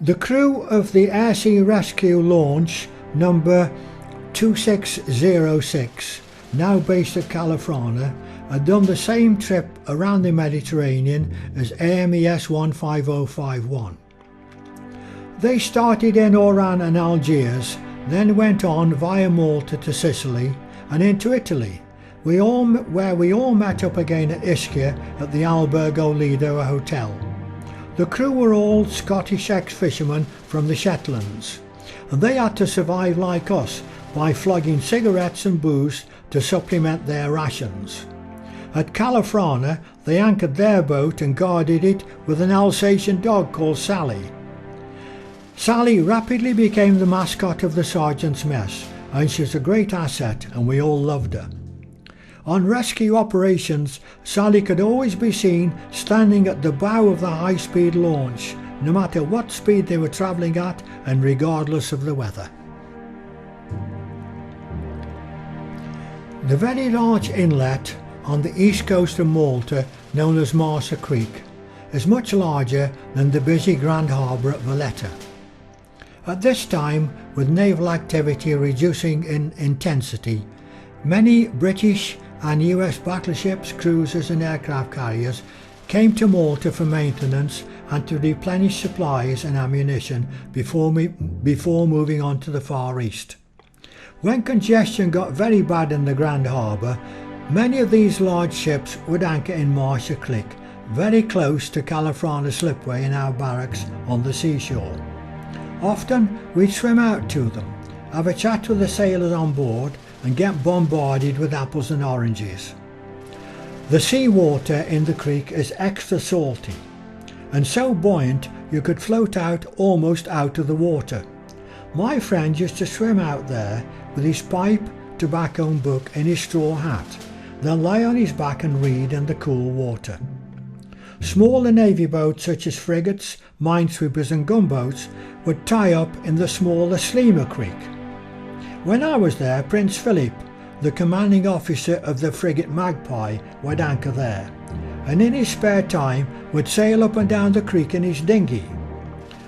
The crew of the Air Sea Rescue launch number 2606, now based at California, had done the same trip around the Mediterranean as A.M.E.S. 15051. They started in Oran and Algiers, then went on via Malta to Sicily and into Italy, where we all met up again at Ischia at the Albergo Lido Hotel. The crew were all Scottish ex-fishermen from the Shetlands, and they had to survive like us by flogging cigarettes and booze to supplement their rations. At California they anchored their boat and guarded it with an Alsatian dog called Sally. Sally rapidly became the mascot of the sergeant's mess, and she was a great asset and we all loved her. On rescue operations, Sally could always be seen standing at the bow of the high-speed launch, no matter what speed they were travelling at and regardless of the weather. The very large inlet on the east coast of Malta, known as Marsa Creek, is much larger than the busy Grand Harbour at Valletta. At this time, with naval activity reducing in intensity, many British and US battleships, cruisers and aircraft carriers came to Malta for maintenance and to replenish supplies and ammunition before moving on to the Far East. When congestion got very bad in the Grand Harbour, many of these large ships would anchor in Marsa Creek, very close to California Slipway and our barracks on the seashore. Often we'd swim out to them, have a chat with the sailors on board and get bombarded with apples and oranges. The seawater in the creek is extra salty and so buoyant you could float out almost out of the water. My friend used to swim out there with his pipe, tobacco and book in his straw hat, then lie on his back and read in the cool water. Smaller navy boats such as frigates, minesweepers and gunboats would tie up in the smaller Slima Creek. When I was there, Prince Philip, the commanding officer of the frigate Magpie, would anchor there, and in his spare time would sail up and down the creek in his dinghy.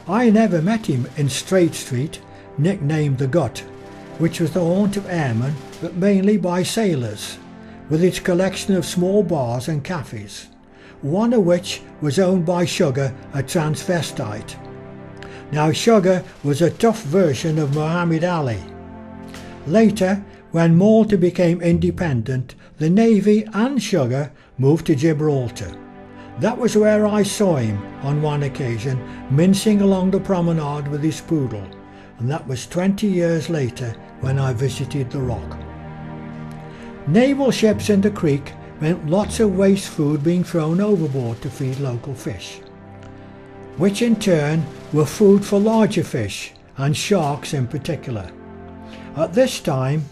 I never met him in Straight Street, nicknamed the Gut, which was the haunt of airmen, but mainly by sailors, with its collection of small bars and cafes, one of which was owned by Sugar, a transvestite. Now Sugar was a tough version of Muhammad Ali. Later, when Malta became independent, the Navy and Sugar moved to Gibraltar. That was where I saw him on one occasion, mincing along the promenade with his poodle, and that was 20 years later when I visited the Rock. Naval ships in the creek meant lots of waste food being thrown overboard to feed local fish, which in turn were food for larger fish, and sharks in particular. At this time,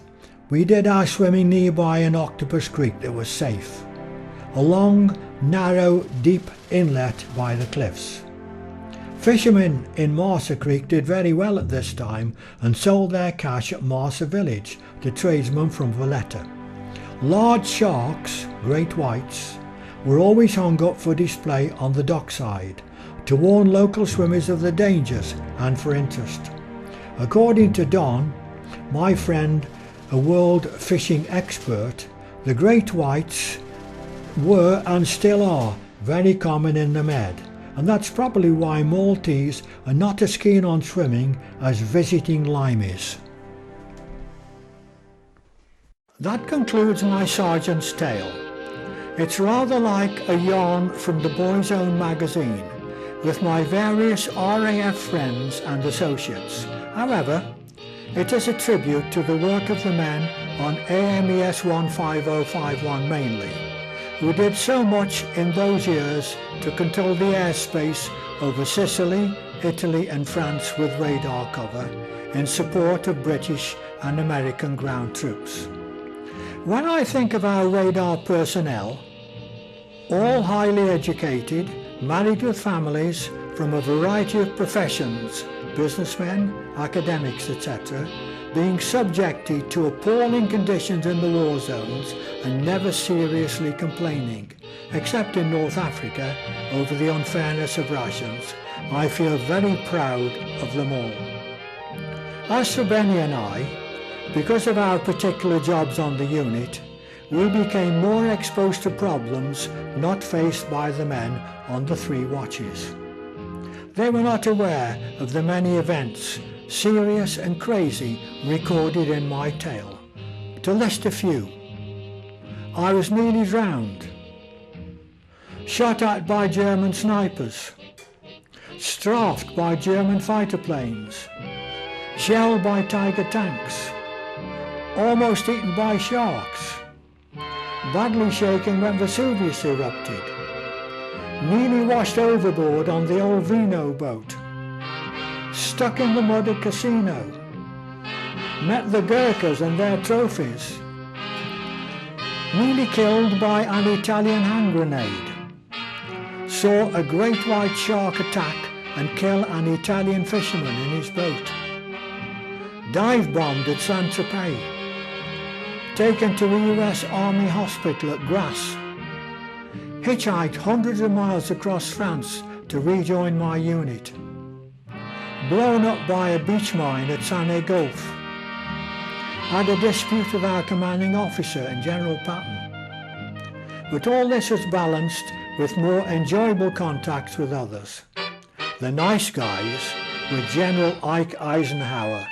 we did our swimming nearby an octopus creek that was safe, a long, narrow, deep inlet by the cliffs. Fishermen in Marsa Creek did very well at this time and sold their cash at Marsa Village to tradesmen from Valletta. Large sharks, great whites, were always hung up for display on the dockside to warn local swimmers of the dangers and for interest. According to Don, my friend, a world fishing expert, the great whites were and still are very common in the Med, and that's probably why Maltese are not as keen on swimming as visiting limeys. That concludes my sergeant's tale. It's rather like a yarn from the Boy's Own magazine, with my various R.A.F. friends and associates. However, it is a tribute to the work of the men on A.M.E.S. 15051 mainly, who did so much in those years to control the airspace over Sicily, Italy and France with radar cover in support of British and American ground troops. When I think of our radar personnel, all highly educated, married with families from a variety of professions, businessmen, academics, etc., being subjected to appalling conditions in the war zones and never seriously complaining, except in North Africa over the unfairness of rations, I feel very proud of them all. As for Benny and I, because of our particular jobs on the unit, we became more exposed to problems not faced by the men on the 3 watches. They were not aware of the many events, serious and crazy, recorded in my tale. To list a few: I was nearly drowned, shot at by German snipers, strafed by German fighter planes, shelled by Tiger tanks, almost eaten by sharks, badly shaken when Vesuvius erupted, nearly washed overboard on the old Vino boat, stuck in the mud at casino, met the Gurkhas and their trophies, nearly killed by an Italian hand grenade, saw a great white shark attack and kill an Italian fisherman in his boat, dive bombed at Saint-Tropez, taken to a US Army hospital at Grasse, hitchhiked hundreds of miles across France to rejoin my unit, blown up by a beach mine at Sané Gulf, had a dispute with our commanding officer and General Patton. But all this was balanced with more enjoyable contacts with others. The nice guys were General Ike Eisenhower,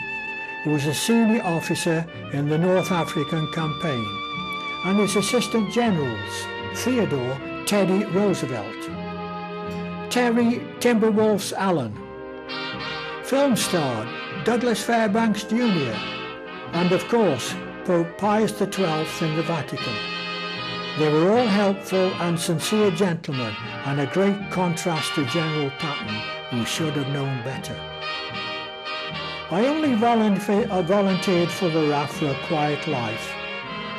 who was a senior officer in the North African campaign, and his assistant generals, Theodore Teddy Roosevelt, Terry Timberwolves Allen, film star Douglas Fairbanks Jr., and of course Pope Pius XII in the Vatican. They were all helpful and sincere gentlemen, and a great contrast to General Patton, who should have known better. I only volunteered for the RAF for a quiet life,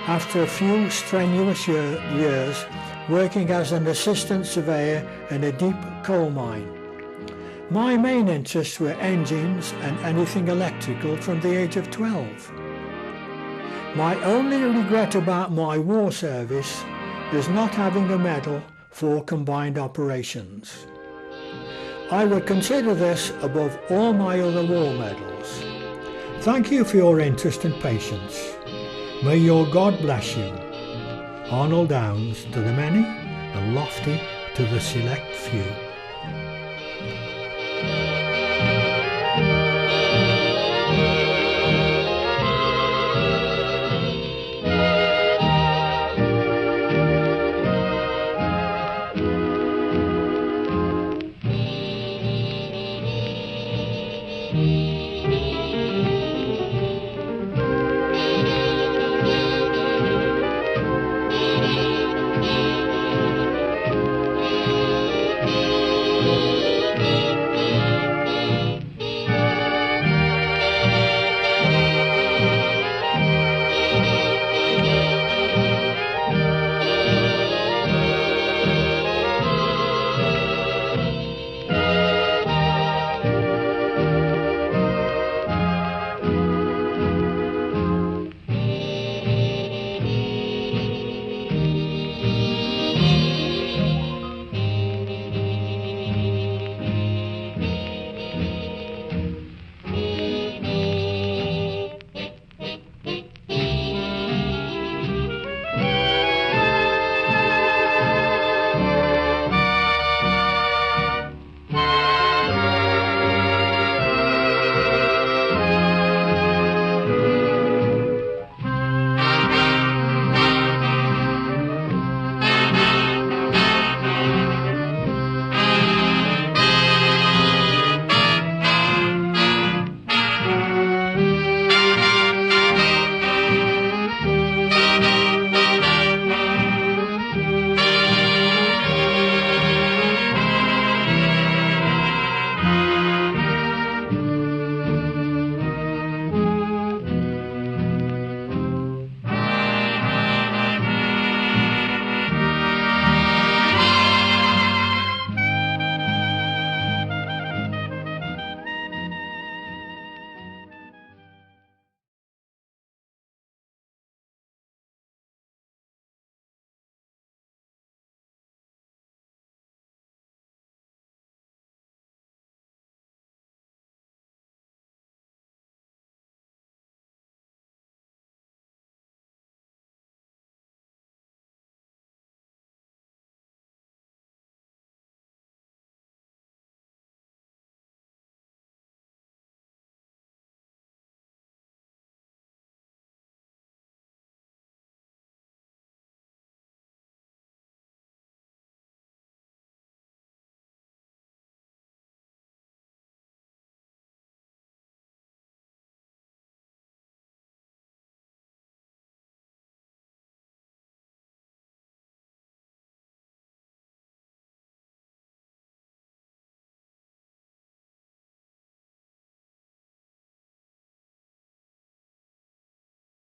after a few strenuous years working as an assistant surveyor in a deep coal mine. My main interests were engines and anything electrical from the age of 12. My only regret about my war service is not having a medal for combined operations. I would consider this above all my other war medals. Thank you for your interest and patience. May your God bless you. Arnold Downs, to the many, and lofty to the select few.